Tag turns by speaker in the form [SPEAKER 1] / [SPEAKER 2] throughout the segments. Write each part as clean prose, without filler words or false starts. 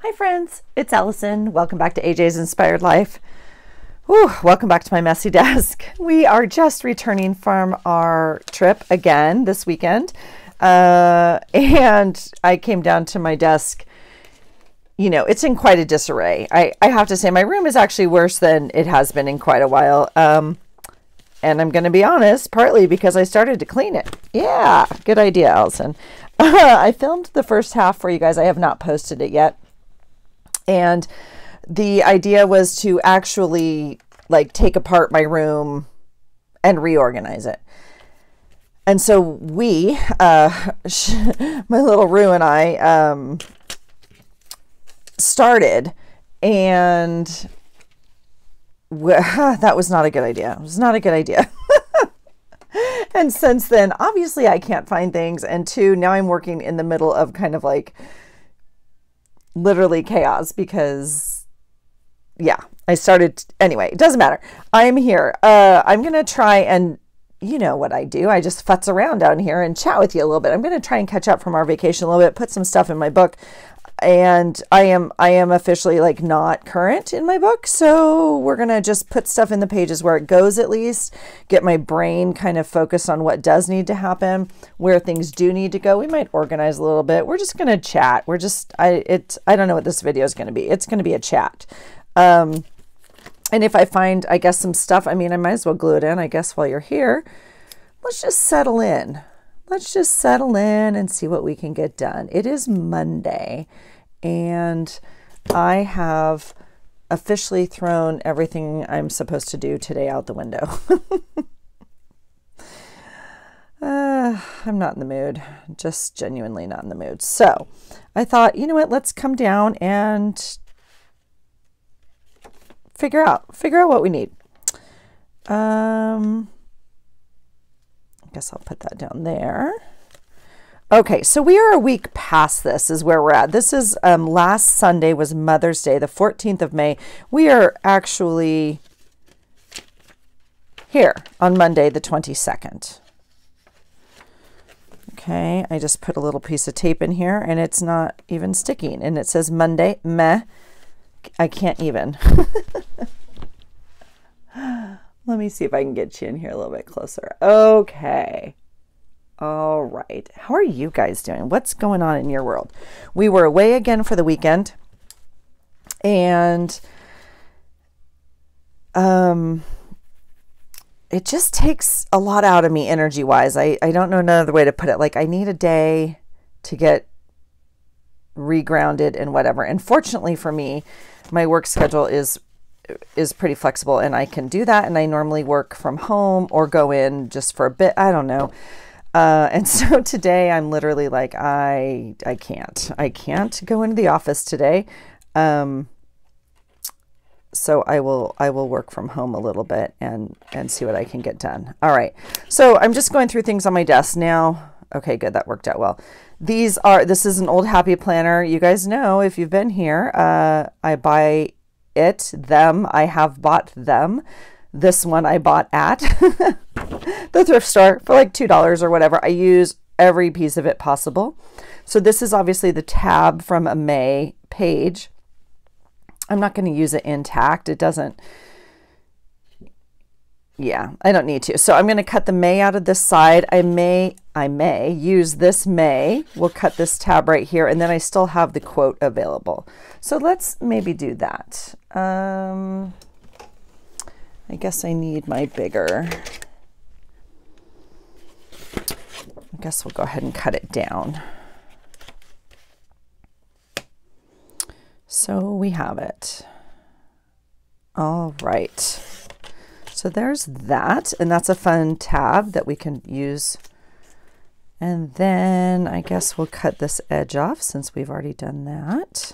[SPEAKER 1] Hi friends, it's Allison. Welcome back to AJ's Inspired Life. Whew, welcome back to my messy desk. We are just returning from our trip again this weekend. And I came down to my desk. You know, it's in quite a disarray. I have to say my room is actually worse than it has been in quite a while. And I'm going to be honest, partly because I started to clean it. Yeah, good idea, Allison. I filmed the first half for you guys. I have not posted it yet. And the idea was to actually like take apart my room and reorganize it. And so we, my little Rue and I, started, and that was not a good idea. It was not a good idea. And since then, obviously I can't find things. And two, now I'm working in the middle of kind of like literally chaos because, yeah, I started. Anyway, it doesn't matter. I'm here. I'm going to try and, you know what I do. I just futz around down here and chat with you a little bit. I'm going to try and catch up from our vacation a little bit, put some stuff in my book. And I am officially like not current in my book. So we're going to just put stuff in the pages where it goes, at least get my brain kind of focused on what does need to happen, where things do need to go. We might organize a little bit. We're just going to chat. We're just, I don't know what this video is going to be. It's going to be a chat. And if I find, I guess, some stuff, I mean, I might as well glue it in, I guess, while you're here. Let's just settle in. Let's just settle in and see what we can get done. It is Monday, and I have officially thrown everything I'm supposed to do today out the window. I'm not in the mood, just genuinely not in the mood. So I thought, you know what, let's come down and figure out what we need. I guess I'll put that down there. Okay, so we are a week past this is where we're at. This is last Sunday was Mother's Day, the 14th of May. We are actually here on Monday, the 22nd. Okay, I just put a little piece of tape in here and it's not even sticking. And it says Monday, meh. I can't even. Let me see if I can get you in here a little bit closer. Okay. All right. How are you guys doing? What's going on in your world? We were away again for the weekend. And it just takes a lot out of me energy-wise. I don't know another way to put it. Like, I need a day to get regrounded and whatever. And fortunately for me, my work schedule is pretty flexible and I can do that. And I normally work from home or go in just for a bit. I don't know. And so today I'm literally like, I can't go into the office today. So I will work from home a little bit and see what I can get done. All right. So I'm just going through things on my desk now. Okay, good. That worked out well. This is an old Happy Planner. You guys know, if you've been here, I buy them. I have bought them. This one I bought at the thrift store for like $2 or whatever. I use every piece of it possible. So this is obviously the tab from a May page. I'm not going to use it intact. It doesn't, yeah, I don't need to. So I'm going to cut the May out of this side. I may use this May. We'll cut this tab right here, and then I still have the quote available. So let's maybe do that. I guess I need my bigger. I guess we'll go ahead and cut it down. So we have it. All right. So there's that, and that's a fun tab that we can use. And then I guess we'll cut this edge off since we've already done that.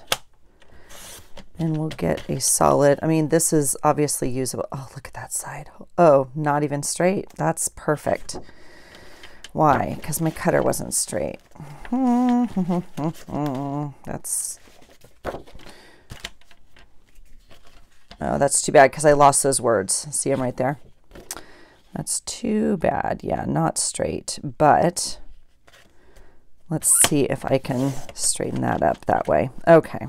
[SPEAKER 1] And we'll get a solid, I mean, this is obviously usable. Oh, look at that side. Oh, not even straight. That's perfect. Why? Because my cutter wasn't straight. That's... Oh, that's too bad because I lost those words. See them right there? That's too bad. Yeah, not straight, but let's see if I can straighten that up that way. Okay.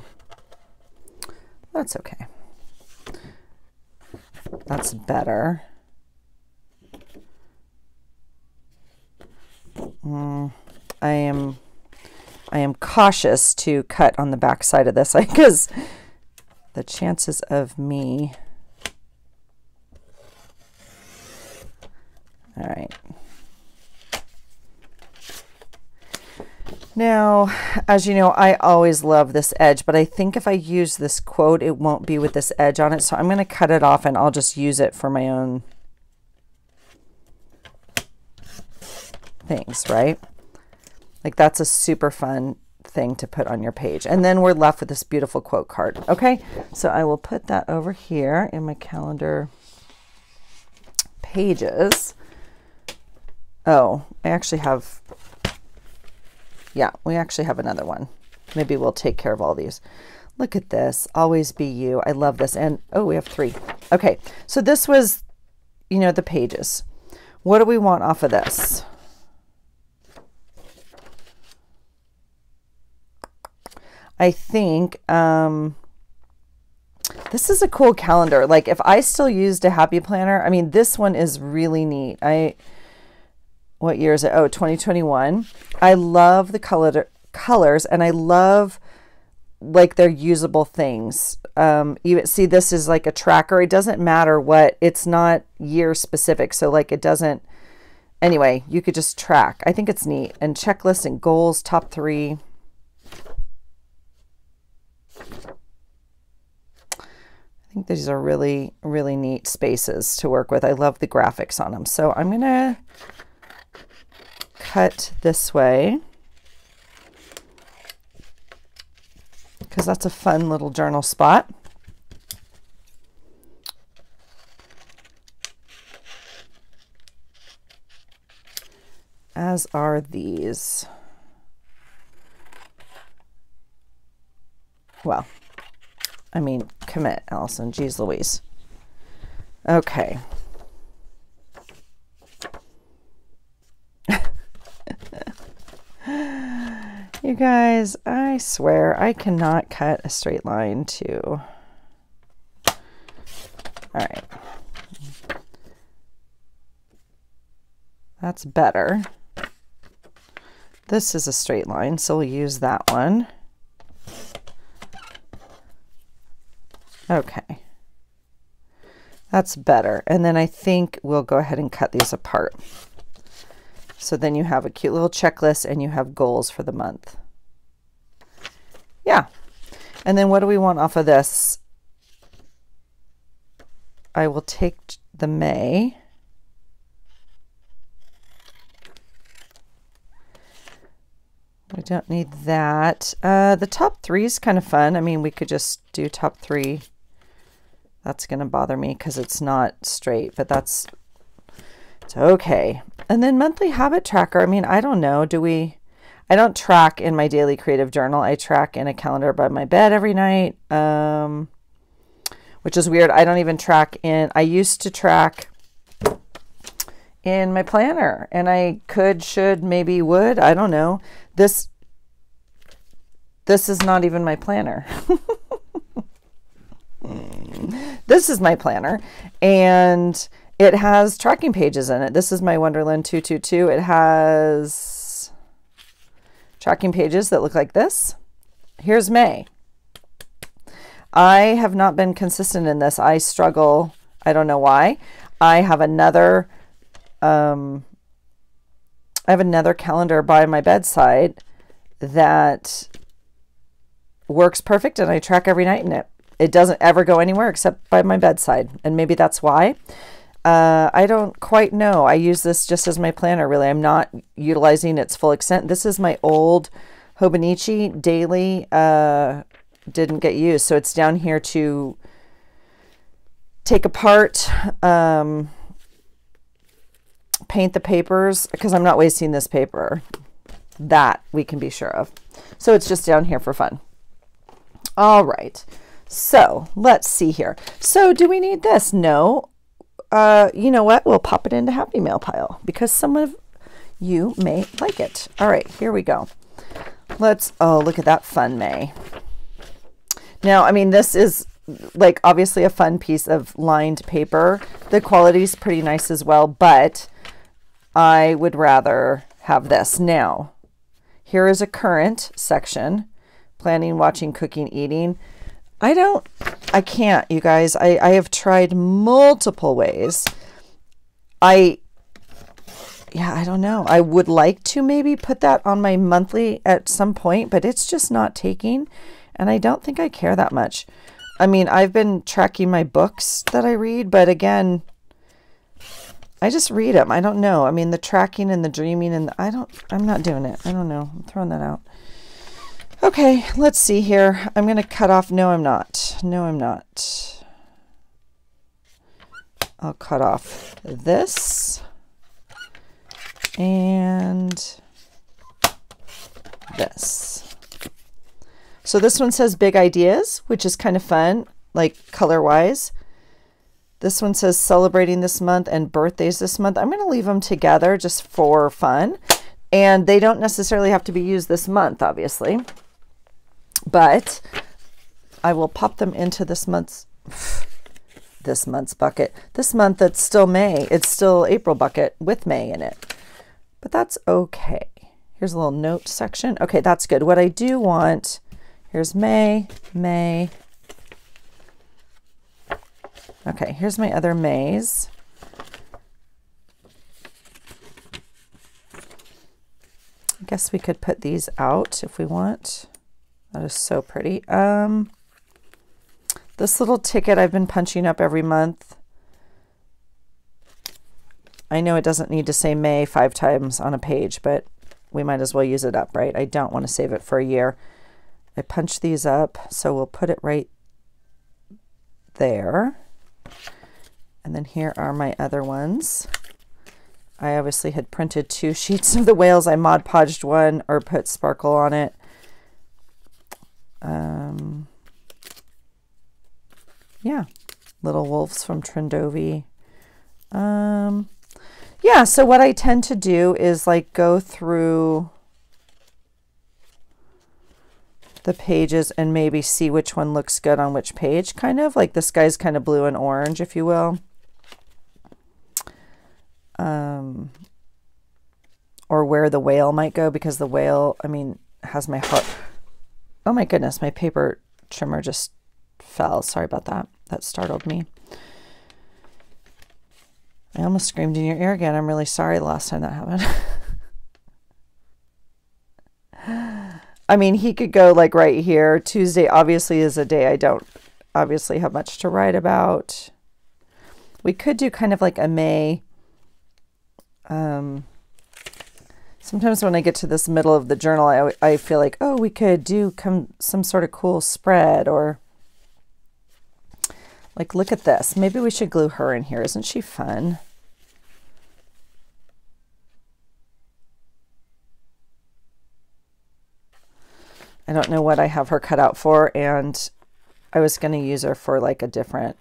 [SPEAKER 1] That's okay. That's better. I am cautious to cut on the back side of this because the chances of me. All right. Now, as you know, I always love this edge, but I think if I use this quote, it won't be with this edge on it. So I'm going to cut it off and I'll just use it for my own things, right? Like that's a super fun thing to put on your page. And then we're left with this beautiful quote card. Okay, so I will put that over here in my calendar pages. Oh, I actually have, yeah, we actually have another one. Maybe we'll take care of all these. Look at this, always be you. I love this. And oh, we have 3. Okay, so this was, you know, the pages. What do we want off of this? I think this is a cool calendar. Like if I still used a happy planner, I mean, this one is really neat. What year is it? Oh, 2021. I love the colors and I love like their usable things. You see, this is like a tracker. It doesn't matter what, it's not year specific. So like it doesn't, anyway, you could just track. I think it's neat. And checklists and goals, top 3. I think these are really, really neat spaces to work with. I love the graphics on them. So I'm going to cut this way because that's a fun little journal spot. As are these. Well, I mean, commit, Allison. Geez Louise. Okay. You guys, I swear I cannot cut a straight line too. All right. That's better. This is a straight line, so we'll use that one. Okay. That's better. And then I think we'll go ahead and cut these apart. So then you have a cute little checklist and you have goals for the month. Yeah. And then what do we want off of this? I will take the May. We don't need that. The top 3 is kind of fun. I mean, we could just do top 3. That's going to bother me because it's not straight, but it's okay. And then monthly habit tracker. I mean, I don't know. I don't track in my daily creative journal. I track in a calendar by my bed every night, which is weird. I don't even track I used to track in my planner and I could, should, maybe would. I don't know. This is not even my planner. This is my planner and it has tracking pages in it. This is my Wonderland 222. It has tracking pages that look like this. Here's May. I have not been consistent in this. I struggle. I don't know why. I have another calendar by my bedside that works perfect and I track every night in it. It doesn't ever go anywhere except by my bedside. And maybe that's why. I don't quite know. I use this just as my planner, really. I'm not utilizing its full extent. This is my old Hobonichi daily. Didn't get used. So it's down here to take apart, paint the papers, because I'm not wasting this paper. That we can be sure of. So it's just down here for fun. All right. So let's see here. So do we need this? No. You know what? We'll pop it into Happy Mail pile because some of you may like it. All right, here we go. Oh, look at that fun May. Now, I mean, this is like obviously a fun piece of lined paper. The quality is pretty nice as well, but I would rather have this. Now, here is a current section: planning, watching, cooking, eating. I can't, you guys. I have tried multiple ways. Yeah, I don't know. I would like to maybe put that on my monthly at some point, but it's just not taking, and I don't think I care that much. I mean, I've been tracking my books that I read, but again, I just read them. I don't know. I mean, the tracking and the dreaming and I'm not doing it. I don't know. I'm throwing that out. Okay, let's see here. I'm going to cut off. No, I'm not. No, I'm not. I'll cut off this and this. So this one says big ideas, which is kind of fun, like color wise. This one says celebrating this month and birthdays this month. I'm going to leave them together just for fun. And they don't necessarily have to be used this month, obviously. But I will pop them into this month's bucket. This month it's still May. It's still April bucket with May in it. But that's okay. Here's a little note section. Okay, that's good. What I do want, here's May, May. Okay, here's my other Mays. I guess we could put these out if we want. That is so pretty. This little ticket I've been punching up every month. I know it doesn't need to say May 5 times on a page, but we might as well use it up, right? I don't want to save it for a year. I punch these up, so we'll put it right there. And then here are my other ones. I obviously had printed 2 sheets of the whales. I Mod Podged one or put sparkle on it. Yeah, little wolves from Trindovi. Yeah, so what I tend to do is like go through the pages and maybe see which one looks good on which page, kind of like this guy's kind of blue and orange, if you will. Or where the whale might go, because the whale, I mean, has my heart. Oh my goodness, my paper trimmer just fell. Sorry about that. That startled me. I almost screamed in your ear again. I'm really sorry the last time that happened. I mean, he could go like right here. Tuesday obviously is a day I don't obviously have much to write about. We could do kind of like a May. Sometimes when I get to this middle of the journal, I feel like, oh, we could do some sort of cool spread, or like, look at this. Maybe we should glue her in here. Isn't she fun? I don't know what I have her cut out for, and I was going to use her for like a different,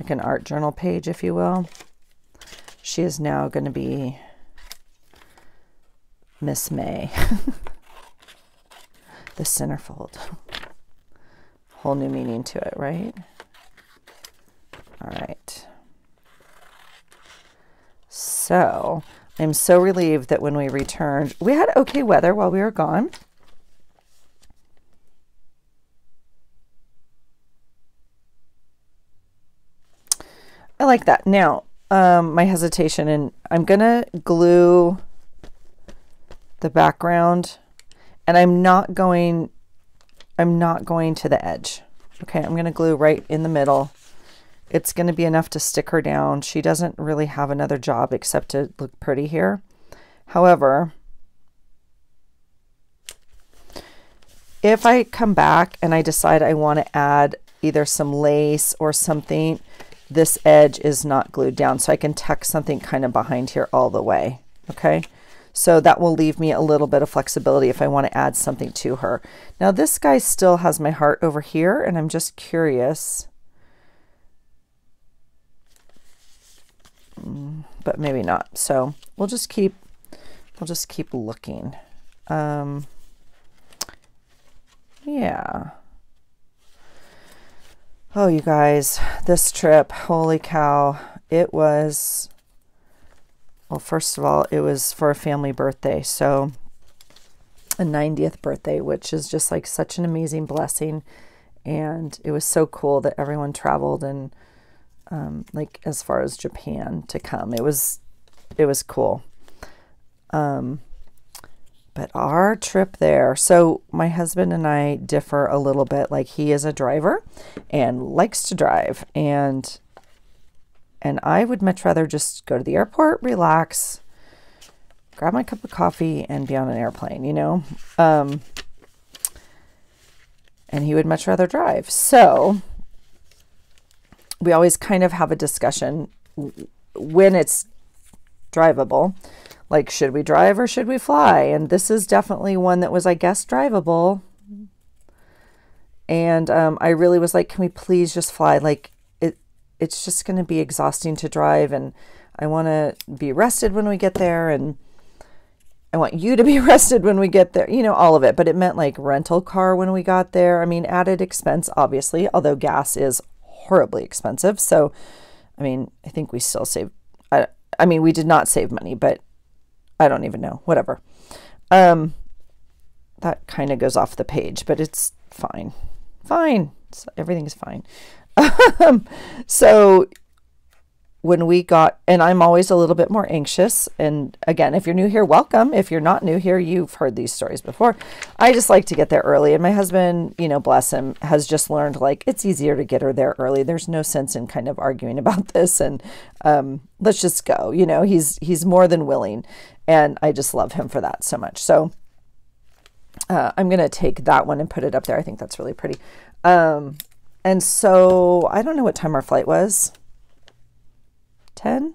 [SPEAKER 1] like an art journal page, if you will. She is now going to be Miss May. The centerfold. Whole new meaning to it, right? All right. So I'm so relieved that when we returned, we had okay weather while we were gone. I like that. Now, my hesitation, and I'm gonna glue the background, and I'm not going to the edge. Okay, I'm gonna glue right in the middle. It's gonna be enough to stick her down. She doesn't really have another job except to look pretty here. However, if I come back and I decide I want to add either some lace or something, this edge is not glued down, so I can tuck something kind of behind here all the way. Okay, so that will leave me a little bit of flexibility if I want to add something to her. Now this guy still has my heart over here, and I'm just curious, but maybe not. So we'll just keep Yeah. Oh, you guys, this trip, holy cow, it was, well, first of all, it was for a family birthday. So a 90th birthday, which is just like such an amazing blessing. And it was so cool that everyone traveled and like as far as Japan to come. It was cool. But our trip there, so my husband and I differ a little bit. Like, he is a driver and likes to drive, and I would much rather just go to the airport, relax, grab my cup of coffee, and be on an airplane, you know? And he would much rather drive. So we always kind of have a discussion when it's drivable. Like, should we drive or should we fly? And this is definitely one that was, I guess, drivable. And I really was like, can we please just fly? Like, it's just going to be exhausting to drive. And I want to be rested when we get there. And I want you to be rested when we get there. You know, all of it. But it meant like rental car when we got there. I mean, added expense, obviously, although gas is horribly expensive. So, I mean, I think we still save. I mean, we did not save money, but I don't even know, whatever. That kind of goes off the page, but it's fine. Fine. Everything is fine. So when we got, and I'm always a little bit more anxious. And again, if you're new here, welcome. If you're not new here, you've heard these stories before. I just like to get there early. And my husband, you know, bless him, has just learned like it's easier to get her there early. There's no sense in kind of arguing about this. And let's just go. You know, he's more than willing. And I just love him for that so much. So I'm going to take that one and put it up there. I think that's really pretty. And so I don't know what time our flight was. 10?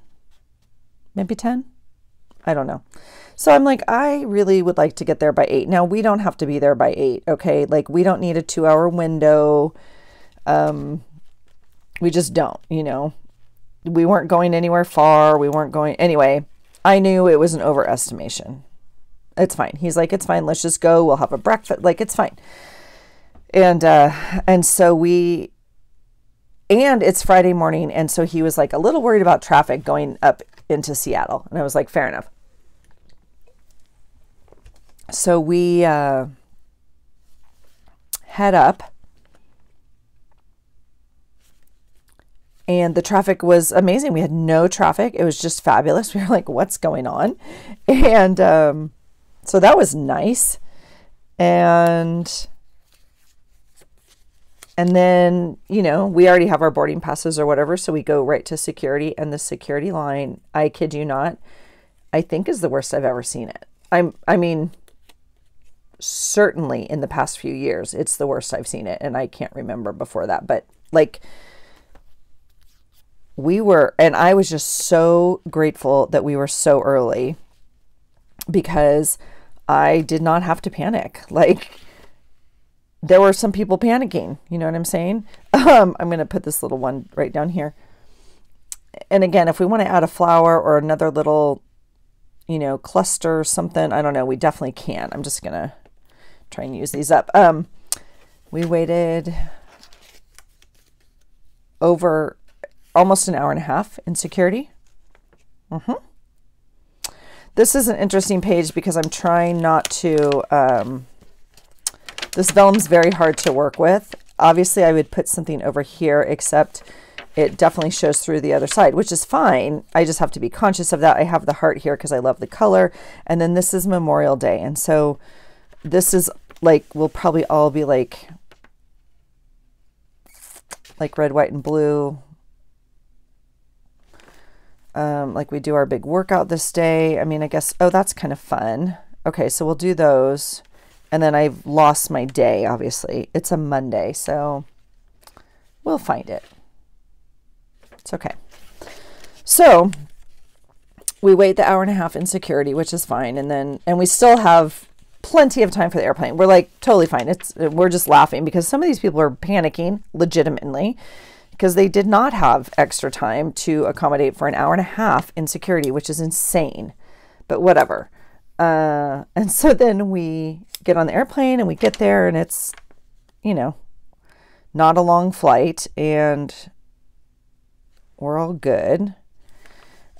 [SPEAKER 1] Maybe 10? I don't know. So I'm like, I really would like to get there by 8. Now, we don't have to be there by 8, okay? Like, we don't need a 2-hour window. We just don't, you know. We weren't going anywhere far. We weren't going... Anyway, I knew it was an overestimation. It's fine. He's like, it's fine. Let's just go. We'll have a breakfast. Like, it's fine. And so we... And it's Friday morning, and so he was like a little worried about traffic going up into Seattle. And I was like, fair enough. So we head up. And the traffic was amazing. We had no traffic. It was just fabulous. We were like, what's going on? And so that was nice. And then, you know, we already have our boarding passes or whatever, so we go right to security, and the security line, I kid you not, I think is the worst I've ever seen it. I mean, certainly in the past few years, it's the worst I've seen it, and I can't remember before that, but like and I was just so grateful that we were so early because I did not have to panic. Like, there were some people panicking, you know what I'm saying? I'm going to put this little one right down here. And again, if we want to add a flower or another little, you know, cluster or something, I don't know, we definitely can. I'm just going to try and use these up. We waited over almost an hour and a half in security. This is an interesting page because I'm trying not to... This vellum's very hard to work with. Obviously, I would put something over here, except it definitely shows through the other side, which is fine. I just have to be conscious of that. I have the heart here because I love the color. And then this is Memorial Day. And so this is like, we'll probably all be like red, white, and blue. Like we do our big workout this day. I mean, I guess, oh, that's kind of fun. Okay, so we'll do those. And then I've lost my day, obviously. It's a Monday, so we'll find it. It's okay. So we wait the hour and a half in security, which is fine. And we still have plenty of time for the airplane. We're like totally fine. We're just laughing because some of these people are panicking legitimately because they did not have extra time to accommodate for an hour and a half in security, which is insane, but whatever. And so then we get on the airplane and we get there and it's you know, not a long flight, and we're all good.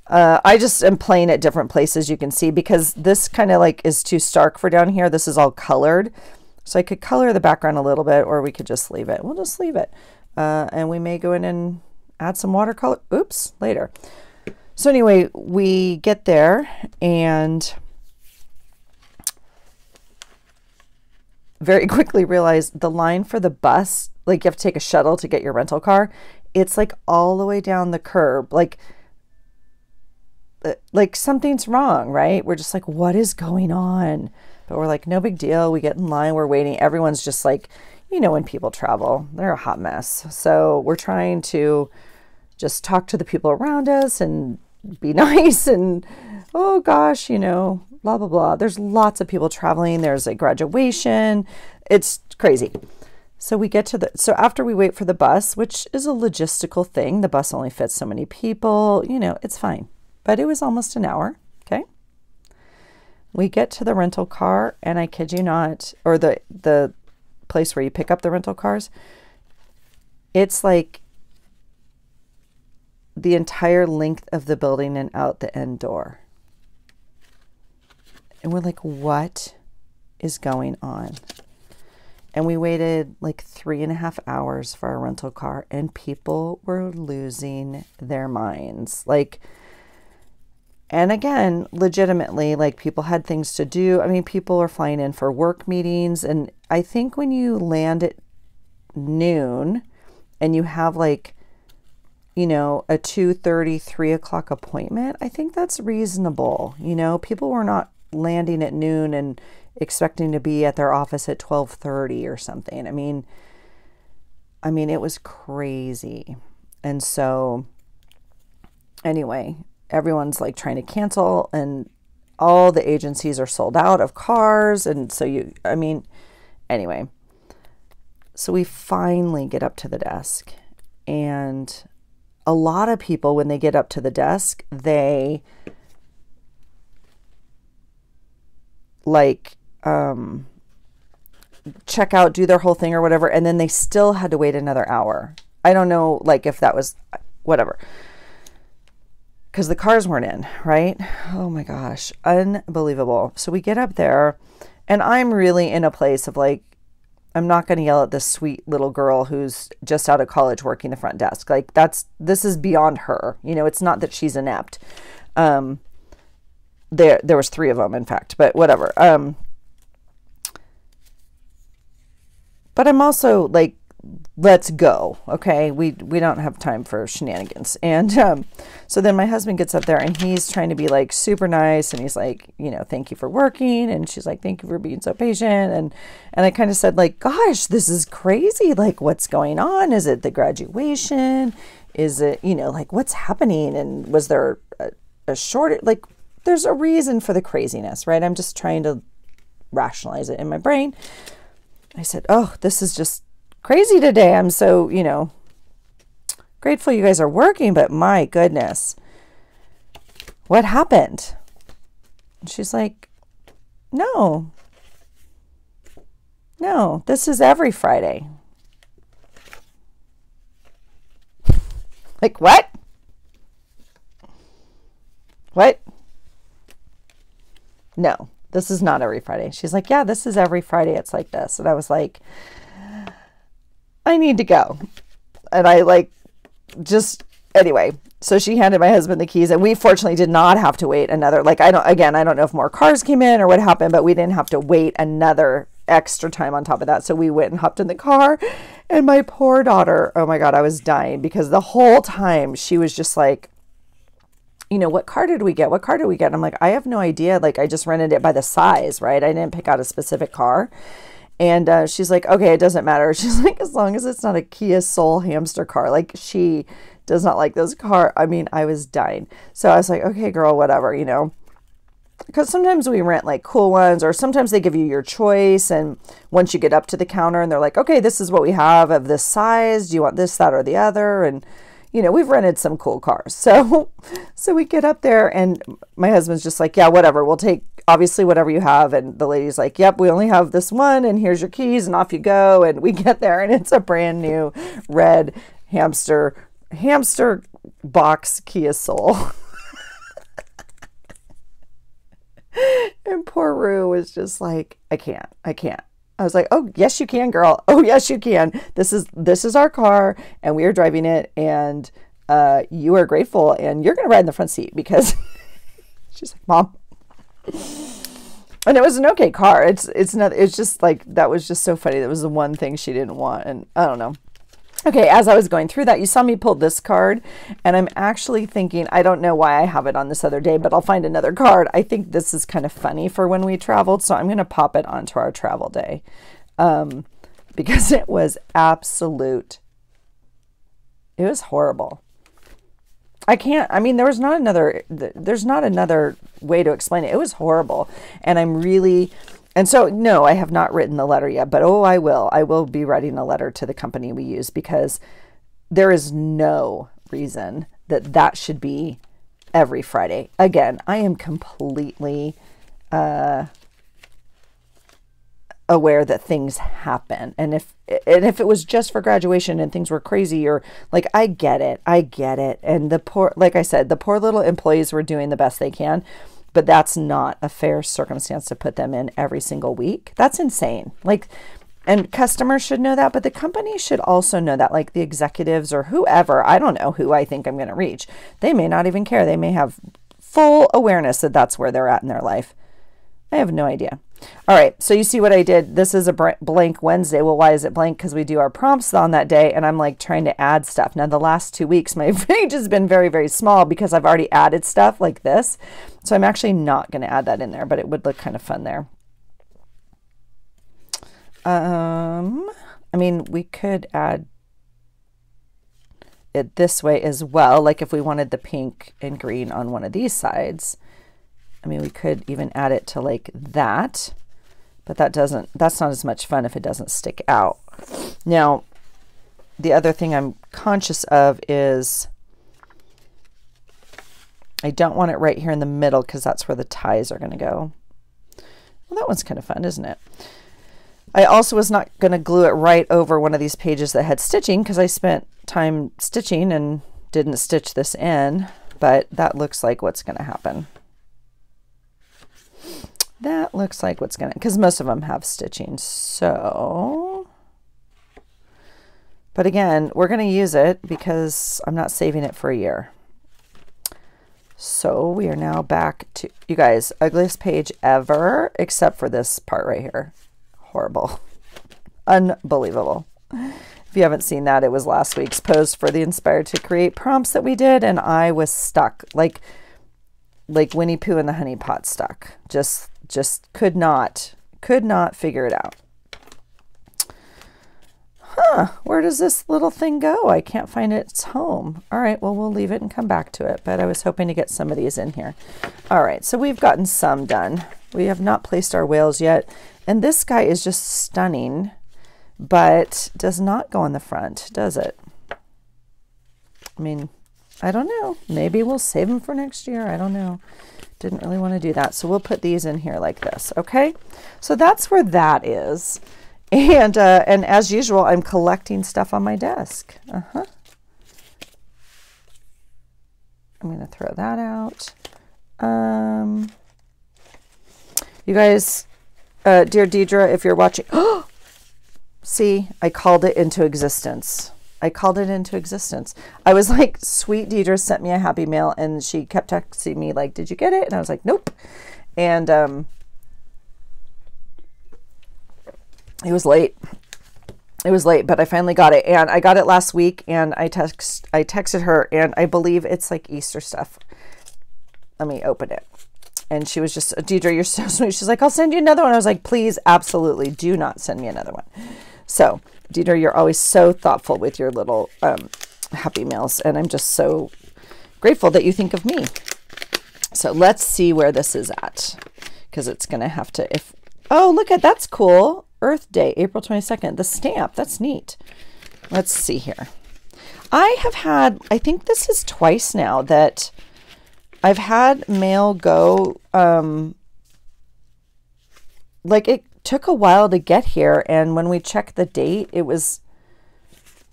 [SPEAKER 1] I just am playing at different places, you can see, because this kind of like is too stark for down here. This is all colored. So I could color the background a little bit, or we could just leave it. We'll just leave it. And we may go in and add some watercolor. Oops, later. So anyway, we get there and very quickly realize the line for the bus, like you have to take a shuttle to get your rental car. It's like all the way down the curb. Like something's wrong, right? We're just like, what is going on? But we're like, no big deal. We get in line, we're waiting. Everyone's just like, you know, when people travel, they're a hot mess. So we're trying to just talk to the people around us and be nice and, oh gosh, you know, blah, blah, blah. There's lots of people traveling. There's a graduation. It's crazy. So we get to so after we wait for the bus, which is a logistical thing, the bus only fits so many people, you know, it's fine. But it was almost an hour, okay? We get to the rental car, and I kid you not, or the place where you pick up the rental cars, it's like the entire length of the building and out the end door. And we're like, what is going on? And we waited like 3.5 hours for our rental car, and people were losing their minds. Like, and again, legitimately, like people had things to do. I mean, people are flying in for work meetings. And I think when you land at noon and you have like, you know, a 2:30, 3 o'clock appointment, I think that's reasonable. You know, people were not landing at noon and expecting to be at their office at 12:30 or something. I mean, it was crazy. And so anyway, everyone's like trying to cancel, and all the agencies are sold out of cars. And so anyway, so we finally get up to the desk, and a lot of people, when they get up to the desk, they like check out, do their whole thing or whatever, and then they still had to wait another hour. I don't know, like if that was whatever, because the cars weren't in, right? Oh my gosh, unbelievable. So we get up there, and I'm really in a place of like, I'm not going to yell at this sweet little girl who's just out of college working the front desk. Like this is beyond her. You know, it's not that she's inept. There was 3 of them, in fact, but whatever. But I'm also like, let's go. Okay. We don't have time for shenanigans. And, so then my husband gets up there, and he's trying to be like super nice. And he's like, you know, thank you for working. And she's like, thank you for being so patient. And I kind of said like, gosh, this is crazy. Like, what's going on? Is it the graduation? Is it, you know, like what's happening? And was there a shortage? Like, there's a reason for the craziness, right? I'm just trying to rationalize it in my brain. I said, oh, this is just crazy today. I'm so, you know, grateful you guys are working, but my goodness, what happened? And she's like, no, this is every Friday. Like, what? What? No, this is not every Friday. She's like, yeah, this is every Friday. It's like this. And I was like, I need to go. And I like, just, anyway, so she handed my husband the keys, and we fortunately did not have to wait another, like, I don't know if more cars came in or what happened, but we didn't have to wait another extra time on top of that. So we went and hopped in the car, and my poor daughter, oh my God, I was dying, because the whole time she was just like, you know, what car did we get? What car did we get? And I'm like, I have no idea. Like, I just rented it by the size, right? I didn't pick out a specific car. And she's like, okay, it doesn't matter. She's like, as long as it's not a Kia Soul hamster car. Like, she does not like those car. I mean, I was dying. So I was like, okay, girl, whatever, you know, because sometimes we rent like cool ones, or sometimes they give you your choice. And once you get up to the counter and they're like, okay, this is what we have of this size. Do you want this, that, or the other? And, you know, we've rented some cool cars. So we get up there and my husband's just like, yeah, whatever. We'll take obviously whatever you have. And the lady's like, yep, we only have this one and here's your keys and off you go. And we get there and it's a brand new red hamster box Kia Soul. And poor Rue was just like, I can't. I was like, oh, yes, you can, girl. Oh, yes, you can. This is our car and we are driving it and you are grateful and you're going to ride in the front seat because she's like, Mom. And it was an okay car. It's just like, that was just so funny. That was the one thing she didn't want. And I don't know. Okay, as I was going through that, you saw me pull this card, and I'm actually thinking, I don't know why I have it on this other day, but I'll find another card. I think this is kind of funny for when we traveled, so I'm going to pop it onto our travel day because it was it was horrible. There's not another way to explain it. It was horrible, and so, no, I have not written the letter yet, but oh, I will. I will be writing a letter to the company we use because there is no reason that should be every Friday. Again, I am completely aware that things happen. And if it was just for graduation and things were crazy or like, I get it. And like I said, the poor little employees were doing the best they can. But that's not a fair circumstance to put them in every single week. That's insane. Like, and customers should know that, but the company should also know that, like the executives or whoever, I don't know who I think I'm going to reach. They may not even care. They may have full awareness that that's where they're at in their life. I have no idea. All right, so you see what I did. This is a blank Wednesday. Well, why is it blank? Because we do our prompts on that day, and I'm like trying to add stuff. Now, the last 2 weeks, my page has been very, very small because I've already added stuff like this. So I'm actually not going to add that in there, but it would look kind of fun there. We could add it this way as well. Like if we wanted the pink and green on one of these sides. We could even add it to like that, but that's not as much fun if it doesn't stick out. Now, the other thing I'm conscious of is I don't want it right here in the middle because that's where the ties are going to go. Well, that one's kind of fun, isn't it? I also was not going to glue it right over one of these pages that had stitching because I spent time stitching and didn't stitch this in, but that looks like what's going to happen. That looks like what's going to, because most of them have stitching. So, but again, we're going to use it because I'm not saving it for a year. So we are now back to, you guys, ugliest page ever, except for this part right here. Horrible. Unbelievable. If you haven't seen that, it was last week's post for the Inspired to Create prompts that we did, and I was stuck like Winnie Pooh and the Honey Pot stuck. Just could not figure it out. Where does this little thing go? I can't find its home. All right, well, we'll leave it and come back to it, but I was hoping to get some of these in here. All right, so we've gotten some done. We have not placed our whales yet, and this guy is just stunning, but does not go on the front, does it? I don't know. Maybe we'll save them for next year. I don't know. Didn't really want to do that. So we'll put these in here like this. Okay. So that's where that is. And as usual, I'm collecting stuff on my desk. I'm going to throw that out. You guys, dear Deidre, if you're watching, see, I called it into existence. I called it into existence. I was like, sweet Deidre sent me a happy mail and she kept texting me like, did you get it? And I was like, nope. And it was late. It was late, but I finally got it. And I got it last week and I texted her and I believe it's like Easter stuff. Let me open it. And she was just, Deidre, you're so sweet. She's like, I'll send you another one. I was like, please, absolutely do not send me another one. So Deidre, you're always so thoughtful with your little happy mails, and I'm just so grateful that you think of me. So let's see where this is at, because it's going to have to, oh, look at, that's cool. Earth Day, April 22nd, the stamp, that's neat. Let's see here. I have had, I think this is twice now that I've had mail go, like it took a while to get here. And when we checked the date, it was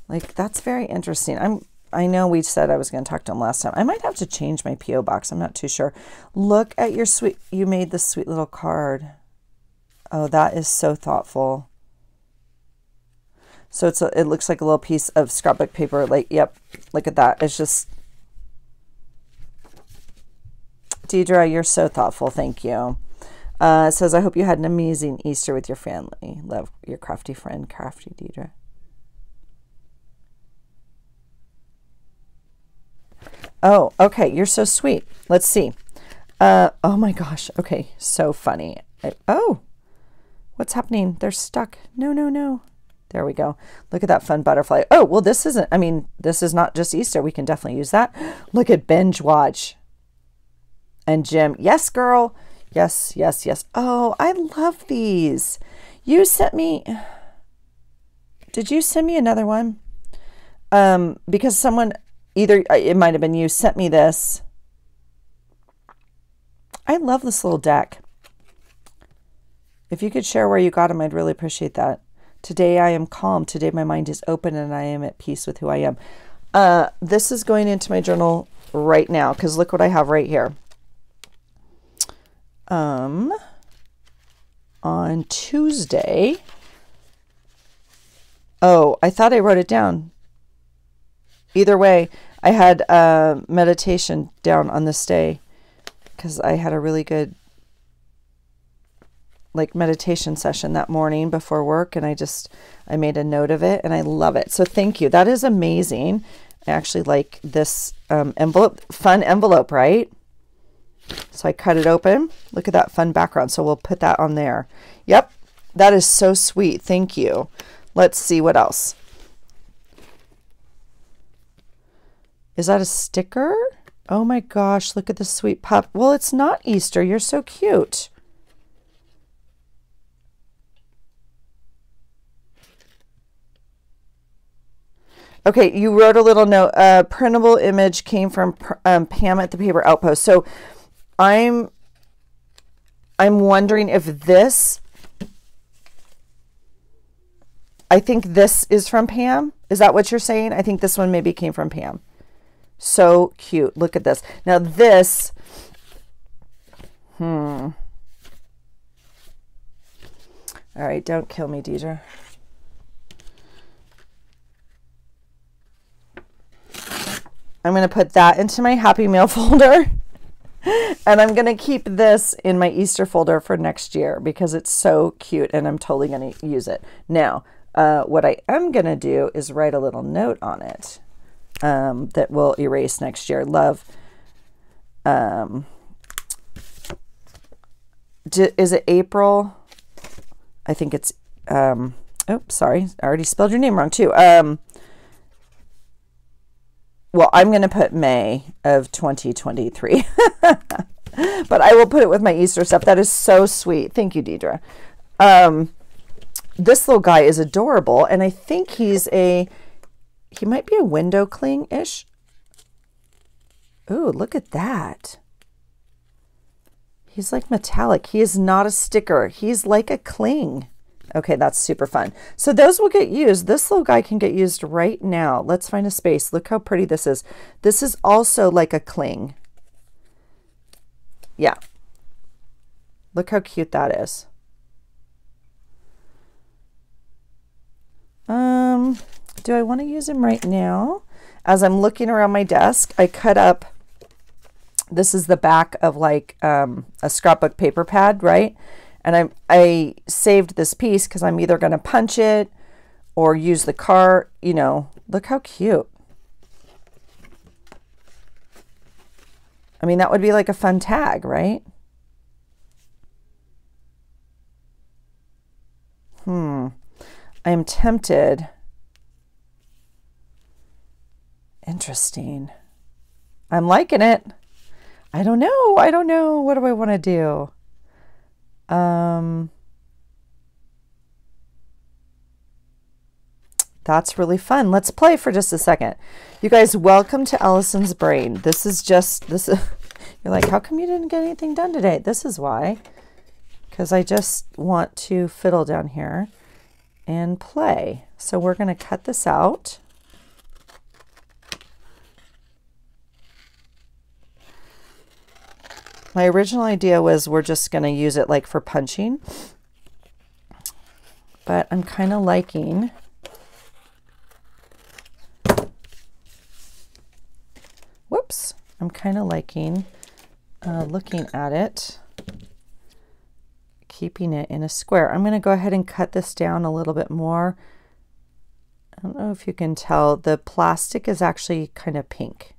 [SPEAKER 1] like, that's very interesting. I know we said I was going to talk to him last time. I might have to change my P.O. box. I'm not too sure. Look at your sweet, you made this sweet little card. Oh, that is so thoughtful. So it looks like a little piece of scrapbook paper. Like, yep, look at that. It's just, Deidre, you're so thoughtful. Thank you. It says, I hope you had an amazing Easter with your family. Love, your crafty friend, Crafty Deidre. Oh, okay. You're so sweet. Let's see. Oh my gosh. Okay. So funny. Oh, what's happening? They're stuck. No, no, no. There we go. Look at that fun butterfly. Oh, well, this isn't, I mean, this is not just Easter. We can definitely use that. Look at binge watch. And Jim. Yes, girl. Yes, yes, yes. Oh, I love these. You sent me, did you send me another one? Because someone, either, it might have been you, sent me this. I love this little deck. If you could share where you got them, I'd really appreciate that. Today I am calm. Today my mind is open and I am at peace with who I am. This is going into my journal right now because look what I have right here. On Tuesday. Oh, I thought I wrote it down. Either way, I had meditation down on this day because I had a really good like meditation session that morning before work, and I made a note of it and I love it. So thank you. That is amazing. I actually like this envelope, fun envelope, right? So I cut it open. Look at that fun background. So we'll put that on there. Yep. That is so sweet. Thank you. Let's see what else. Is that a sticker? Oh my gosh, look at the sweet pup. Well, it's not Easter. You're so cute. Okay, you wrote a little note. Printable image came from Pam at the Paper Outpost. So I'm wondering if this, I think this is from Pam. Is that what you're saying? I think this one maybe came from Pam. So cute. Look at this. Now this, all right, don't kill me, Deidre. I'm going to put that into my Happy Mail folder. And I'm going to keep this in my Easter folder for next year because it's so cute and I'm totally going to use it. Now, what I am going to do is write a little note on it that we'll erase next year. Love. Is it April? I think it's, oh, sorry. I already spelled your name wrong too. Well, I'm going to put May of 2023, but I will put it with my Easter stuff. That is so sweet. Thank you, Deidre. This little guy is adorable, and I think he might be a window cling-ish. Ooh, look at that. He's like metallic. He is not a sticker. He's like a cling. Okay, that's super fun. So those will get used. This little guy can get used right now. Let's find a space. Look how pretty this is. This is also like a cling. Yeah. Look how cute that is. Do I want to use him right now? As I'm looking around my desk, I cut up, this is the back of like a scrapbook paper pad, right? And I saved this piece because I'm either going to punch it or use the cart, you know. Look how cute. I mean, that would be like a fun tag, right? I am tempted. Interesting. I'm liking it. I don't know. I don't know. What do I want to do? That's really fun. Let's play for just a second. You guys, welcome to Allison's Brain. This is you're like, how come you didn't get anything done today? This is why. Because I just want to fiddle down here and play. So we're going to cut this out. My original idea was we're just going to use it like for punching. But I'm kind of liking whoops, I'm kind of liking looking at it, keeping it in a square. I'm going to go ahead and cut this down a little bit more. I don't know if you can tell, the plastic is actually kind of pink.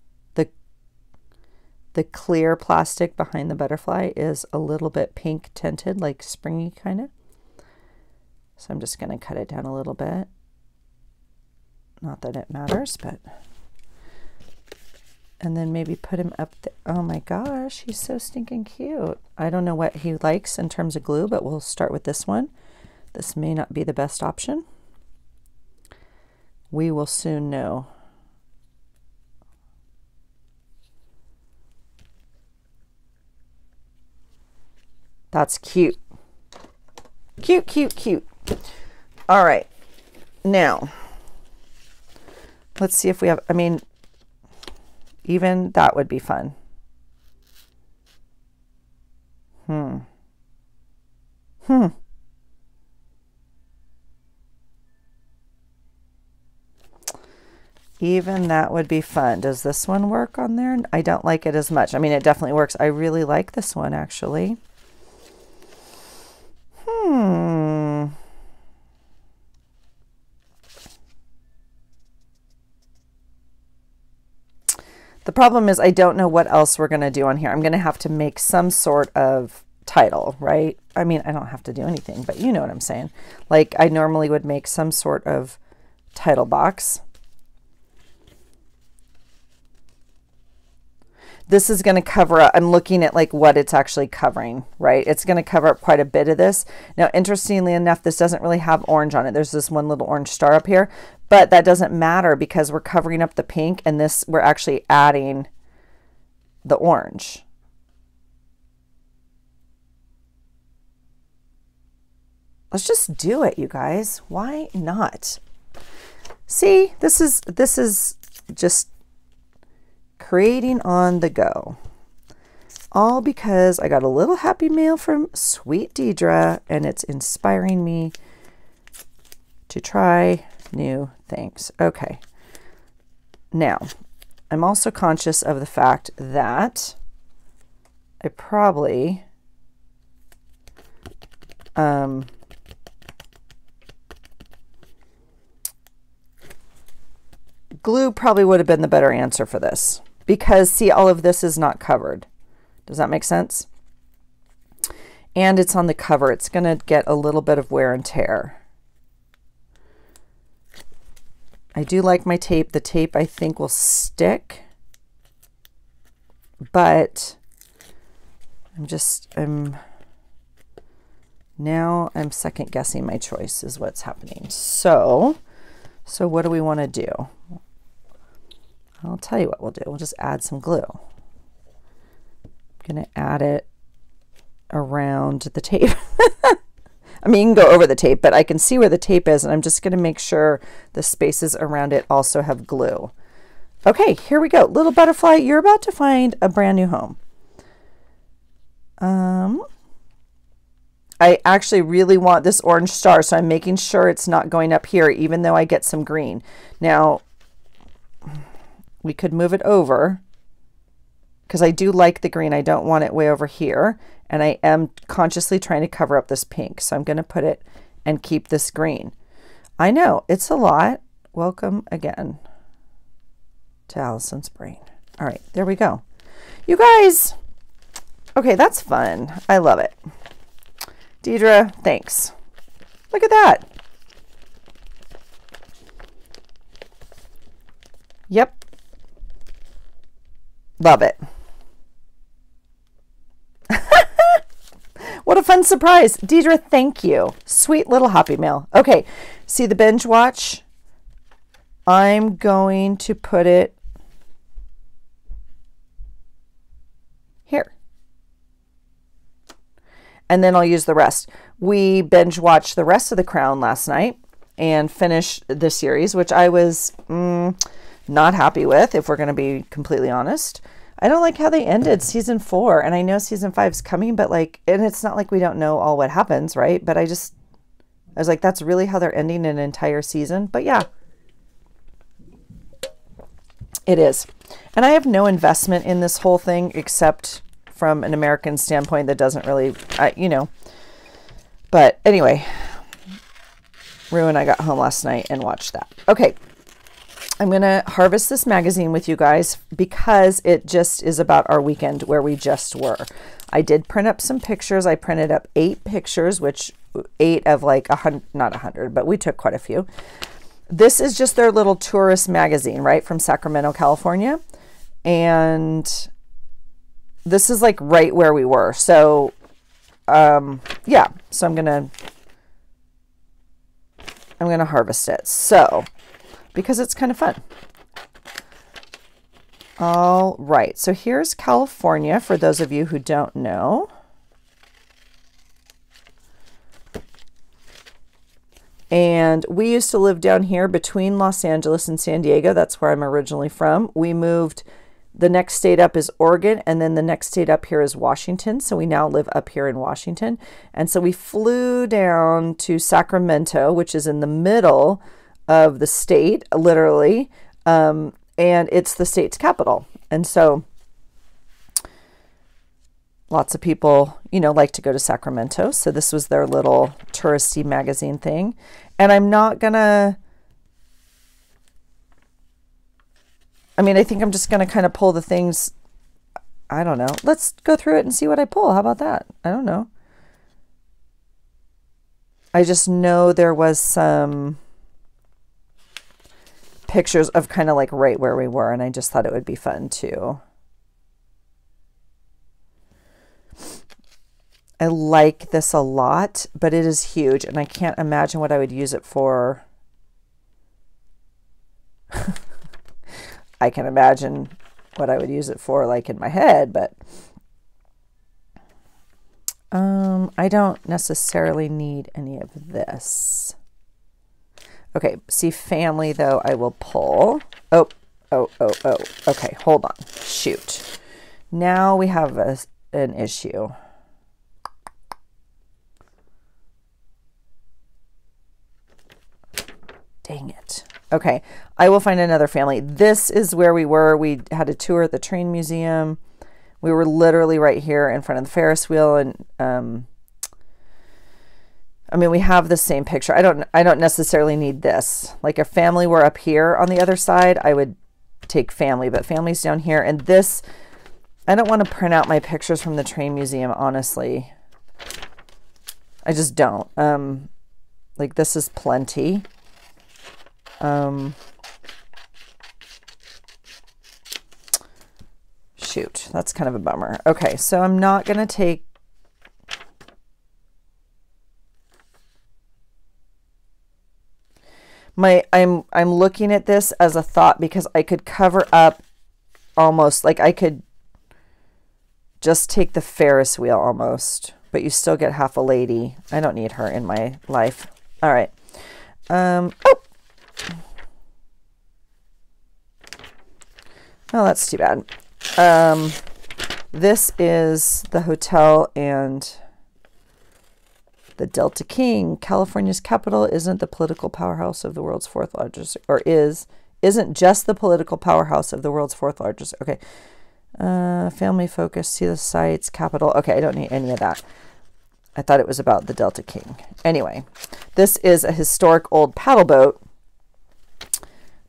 [SPEAKER 1] The clear plastic behind the butterfly is a little bit pink tinted, like springy kind of. So I'm just going to cut it down a little bit. Not that it matters, but... And then maybe put him up there. Oh my gosh, he's so stinking cute. I don't know what he likes in terms of glue, but we'll start with this one. This may not be the best option. We will soon know. That's cute. Cute, cute, cute. All right. Now, let's see if we have, I mean, even that would be fun. Even that would be fun. Does this one work on there? I don't like it as much. I mean, it definitely works. I really like this one, actually. The problem is I don't know what else we're going to do on here. I'm going to have to make some sort of title, right? I mean, I don't have to do anything, but you know what I'm saying. Like I normally would make some sort of title box. This is going to cover up, I'm looking at like what it's actually covering, right? It's going to cover up quite a bit of this. Now, interestingly enough, this doesn't really have orange on it. There's this one little orange star up here, but that doesn't matter because we're covering up the pink and this, we're actually adding the orange. Let's just do it, you guys. Why not? See, this is just creating on the go. All because I got a little happy mail from sweet Deidre and it's inspiring me to try new things. Okay. Now, I'm also conscious of the fact that I probably glue probably would have been the better answer for this. Because see, all of this is not covered. Does that make sense? And it's on the cover. It's going to get a little bit of wear and tear. I do like my tape. The tape I think will stick. But now I'm second guessing my choice is what's happening. So what do we want to do? I'll tell you what we'll do. We'll just add some glue. I'm going to add it around the tape. I mean, you can go over the tape, but I can see where the tape is, and I'm just going to make sure the spaces around it also have glue. Okay, here we go. Little butterfly, you're about to find a brand new home. I actually really want this orange star, so I'm making sure it's not going up here, even though I get some green. Now, we could move it over because I do like the green. I don't want it way over here. And I am consciously trying to cover up this pink. So I'm going to put it and keep this green. I know it's a lot. Welcome again to Allison's Brain. All right, there we go. You guys, okay, that's fun. I love it. Deidre, thanks. Look at that. Yep. Love it. What a fun surprise. Deidre, thank you. Sweet little happy mail. Okay, see the binge watch? I'm going to put it here. And then I'll use the rest. We binge watched the rest of The Crown last night and finished the series, which I was not happy with, if we're going to be completely honest. I don't like how they ended season 4, and I know season 5 is coming, but like, and it's not like we don't know all what happens, right? But I was like, that's really how they're ending an entire season. But yeah, it is. And I have no investment in this whole thing except from an American standpoint that doesn't really, you know. But anyway, Rue and I got home last night and watched that. Okay, I'm going to harvest this magazine with you guys because it just is about our weekend where we just were. I did print up some pictures. I printed up 8 pictures, which 8 of like 100, not 100, but we took quite a few. This is just their little tourist magazine, right, from Sacramento, California. And this is like right where we were. So, yeah, so I'm going to harvest it. So, because it's kind of fun. All right, so here's California for those of you who don't know. And we used to live down here between Los Angeles and San Diego. That's where I'm originally from. We moved, the next state up is Oregon, and then the next state up here is Washington. So we now live up here in Washington. And so we flew down to Sacramento, which is in the middle of the state, literally, and it's the state's capital. And so lots of people, you know, like to go to Sacramento. So this was their little touristy magazine thing. And I'm not gonna, I mean, I think I'm just gonna kind of pull the things, I don't know. Let's go through it and see what I pull. How about that? I don't know. I just know there was some pictures of kind of like right where we were, and I just thought it would be fun too. I like this a lot, but it is huge, and I can't imagine what I would use it for. I can imagine what I would use it for, like in my head, but I don't necessarily need any of this. Okay, see, family, though, I will pull. Oh. Okay, hold on. Shoot. Now we have an issue. Dang it. Okay, I will find another family. This is where we were. We had a tour at the train museum. We were literally right here in front of the Ferris wheel, and I mean, we have the same picture. I don't necessarily need this. Like if family were up here on the other side, I would take family, but family's down here. And this, I don't want to print out my pictures from the train museum, honestly. I just don't. Like this is plenty. Shoot, that's kind of a bummer. Okay, so I'm not going to take I'm looking at this as a thought because I could cover up almost, like I could just take the Ferris wheel almost, but you still get half a lady. I don't need her in my life. All right. Oh, that's too bad. This is the hotel and the Delta King. California's capital isn't the political powerhouse of the world's 4th largest, or isn't just the political powerhouse of the world's 4th largest. Okay. Family focus, see the sights, capital. Okay, I don't need any of that. I thought it was about the Delta King. Anyway, this is a historic old paddle boat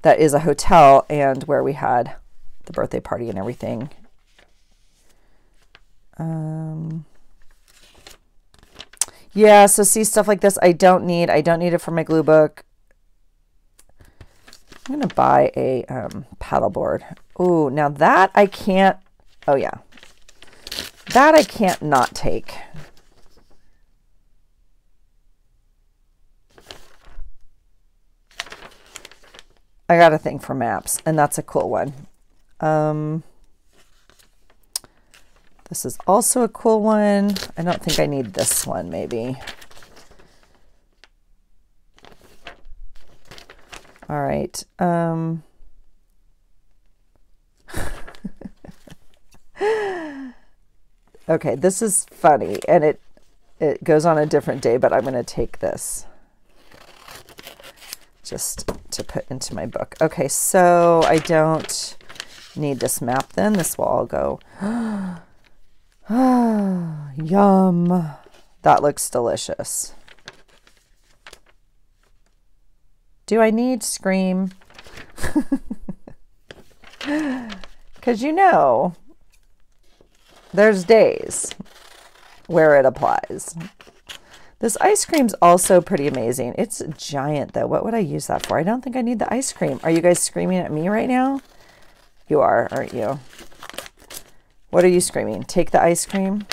[SPEAKER 1] that is a hotel and where we had the birthday party and everything. Yeah, so see stuff like this I don't need. I don't need it for my glue book. I'm going to buy a paddleboard. Ooh, now that I can't, oh yeah. That I can't not take. I got a thing for maps, and that's a cool one. This is also a cool one. I don't think I need this one, maybe. All right. Okay, this is funny, and it goes on a different day, but I'm going to take this just to put into my book. Okay, so I don't need this map then. This will all go. Yum. That looks delicious. Do I need Scream? Because you know, there's days where it applies. This ice cream's also pretty amazing. It's giant though. What would I use that for? I don't think I need the ice cream. Are you guys screaming at me right now? You are, aren't you? What are you screaming? Take the ice cream?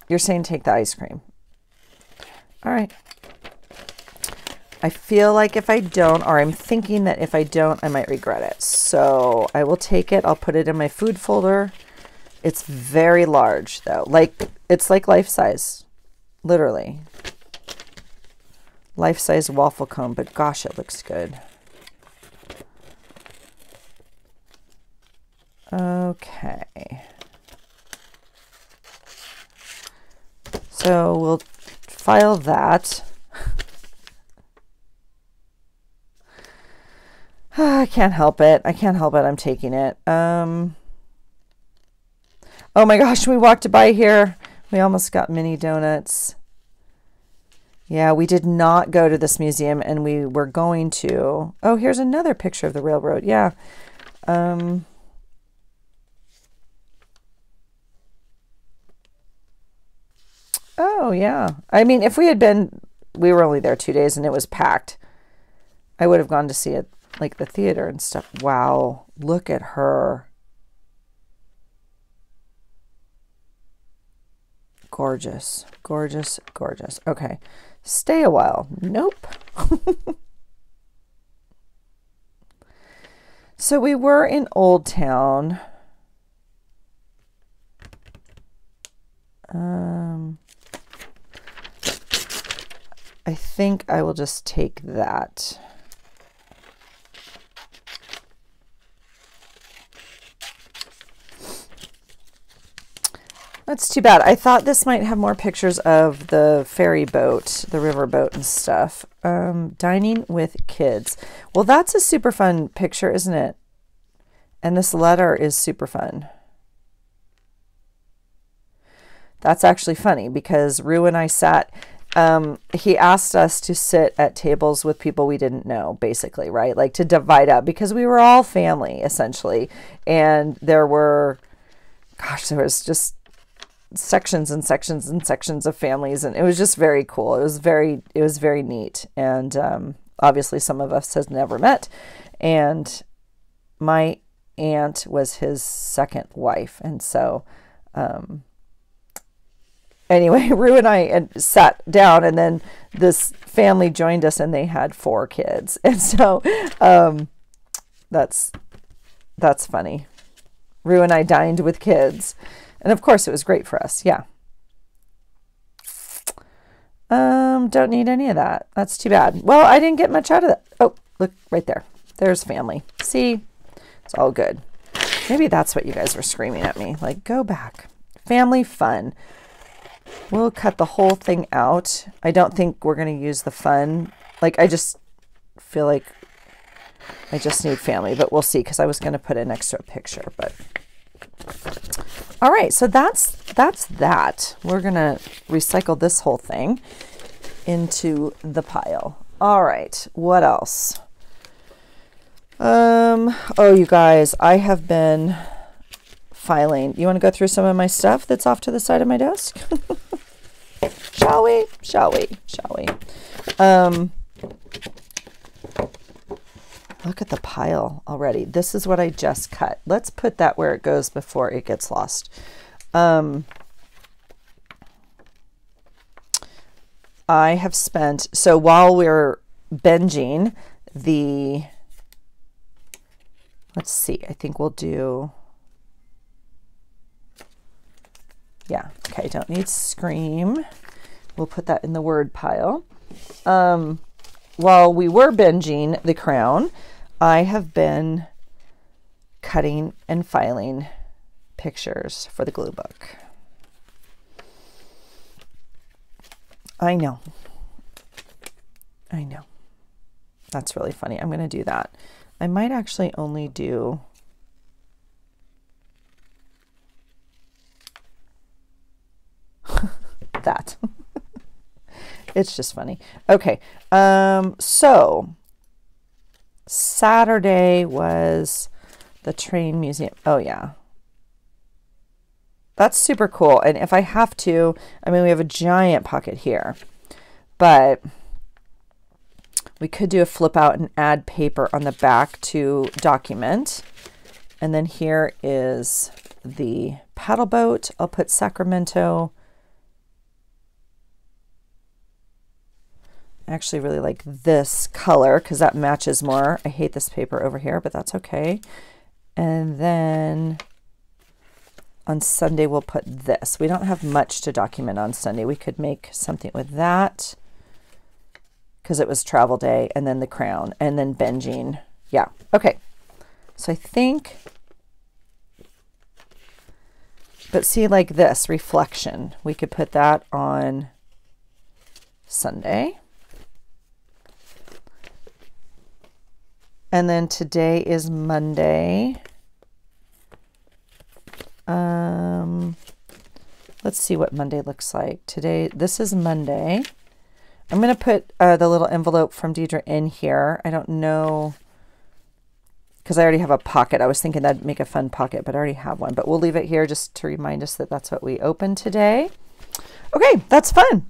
[SPEAKER 1] You're saying take the ice cream. All right. I feel like if I don't, or I'm thinking that if I don't, I might regret it. So I will take it. I'll put it in my food folder. It's very large though. Like, it's like life size, literally. Life size waffle cone, but gosh, it looks good. Okay. So we'll file that. I can't help it. I can't help it. I'm taking it. Oh my gosh, we walked by here. We almost got mini donuts. Yeah, we did not go to this museum, and we were going to. Oh, here's another picture of the railroad. Yeah. Oh, yeah. I mean, if we had been, we were only there 2 days and it was packed. I would have gone to see it, like the theater and stuff. Wow. Look at her. Gorgeous, gorgeous, gorgeous. Okay. Stay a while. Nope. So we were in Old Town. I think I will just take that. That's too bad. I thought this might have more pictures of the ferry boat, the river boat and stuff. Dining with kids. Well, that's a super fun picture, isn't it? And this letter is super fun. That's actually funny because Rue and I sat, he asked us to sit at tables with people we didn't know, basically, right? Like to divide up because we were all family, essentially. And there were, gosh, there was just sections and sections and sections of families, and it was just very cool. It was very neat. And obviously some of us has never met, and my aunt was his second wife, and so anyway, Rue and I sat down, and then this family joined us, and they had 4 kids, and so that's funny. Rue and I dined with kids. And of course it was great for us. Yeah. Don't need any of that. That's too bad. Well, I didn't get much out of that. Oh, look right there. There's family. See, it's all good. Maybe that's what you guys were screaming at me. Like, go back. Family fun. We'll cut the whole thing out. I don't think we're going to use the fun. Like, I just feel like I just need family, but we'll see, because I was going to put an extra picture, but all right, so that's that. We're gonna recycle this whole thing into the pile. All right, what else? Oh, you guys, I have been filing. You want to go through some of my stuff that's off to the side of my desk? Shall we? Shall we? Shall we? Look at the pile already. This is what I just cut. Let's put that where it goes before it gets lost. I have spent, so while we're binging let's see, I think we'll do, yeah, okay, don't need Scream. We'll put that in the word pile. While we were binging The Crown, I have been cutting and filing pictures for the glue book. I know. That's really funny. I'm going to do that. I might actually only do that. It's just funny. Okay. So Saturday was the train museum. Oh yeah. That's super cool. And if I have to, I mean, we have a giant pocket here, but we could do a flip out and add paper on the back to document. And then here is the paddle boat. I'll put Sacramento. I actually really like this color because that matches more. I hate this paper over here, but that's okay. And then on Sunday, we'll put this. We don't have much to document on Sunday. We could make something with that because it was travel day, and then the crown, and then binging. Yeah, okay. So I think, but see, like this reflection, we could put that on Sunday. And then today is Monday. Let's see what Monday looks like. Today, this is Monday. I'm going to put the little envelope from Deidre in here. I don't know, because I already have a pocket. I was thinking that'd make a fun pocket, but I already have one. But we'll leave it here just to remind us that that's what we opened today. Okay, that's fun.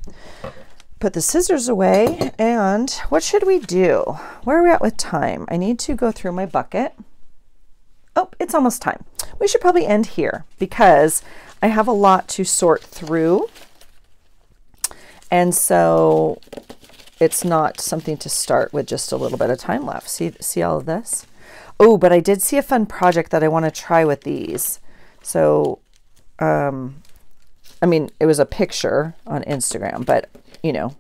[SPEAKER 1] Put the scissors away, and what should we do? Where are we at with time? I need to go through my bucket. Oh, it's almost time. We should probably end here because I have a lot to sort through. And so it's not something to start with just a little bit of time left. See all of this? Oh, but I did see a fun project that I want to try with these. So, I mean, it was a picture on Instagram, but you know,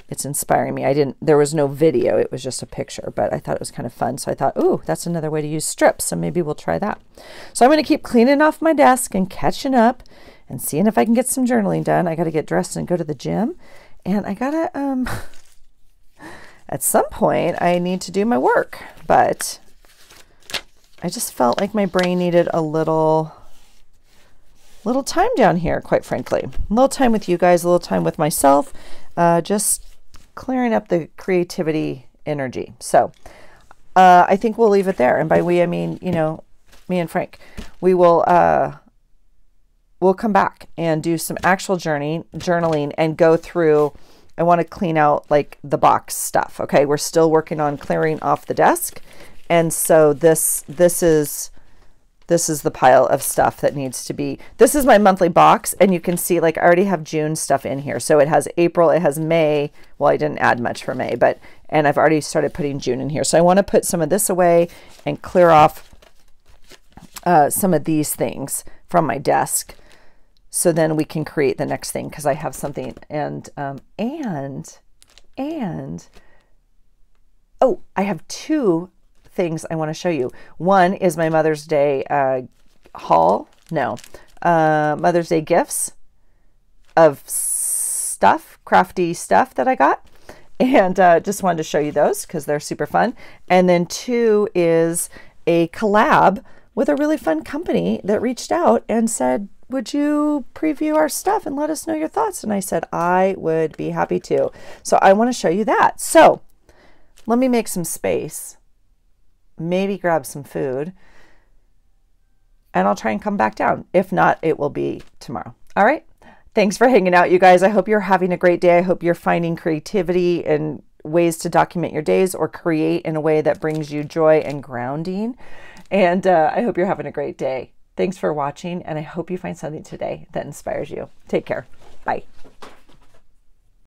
[SPEAKER 1] it's inspiring me. There was no video, it was just a picture, but I thought it was kind of fun. So I thought, oh, that's another way to use strips. So maybe we'll try that. So I'm going to keep cleaning off my desk and catching up and seeing if I can get some journaling done. I got to get dressed and go to the gym, and I got to, at some point I need to do my work, but I just felt like my brain needed a little time down here, quite frankly. A little time with you guys, a little time with myself, just clearing up the creativity energy. So I think we'll leave it there. And by we, I mean, you know, me and Frank. We'll come back and do some actual journaling and go through. I want to clean out like the box stuff. Okay, we're still working on clearing off the desk. And so this is the pile of stuff that needs to be, this is my monthly box, and you can see like I already have June stuff in here. So it has April, it has May. Well, I didn't add much for May, and I've already started putting June in here. So I want to put some of this away and clear off some of these things from my desk. So then we can create the next thing, because I have something, and oh, I have two things I want to show you. One is my Mother's Day Mother's Day gifts of stuff, crafty stuff that I got, and just wanted to show you those because they're super fun. And then two is a collab with a really fun company that reached out and said, would you preview our stuff and let us know your thoughts? And I said, I would be happy to. So I want to show you that. So let me make some space, maybe grab some food, and I'll try and come back down. If not, it will be tomorrow. All right. Thanks for hanging out, you guys. I hope you're having a great day. I hope you're finding creativity and ways to document your days or create in a way that brings you joy and grounding. And I hope you're having a great day. Thanks for watching, and I hope you find something today that inspires you. Take care. Bye.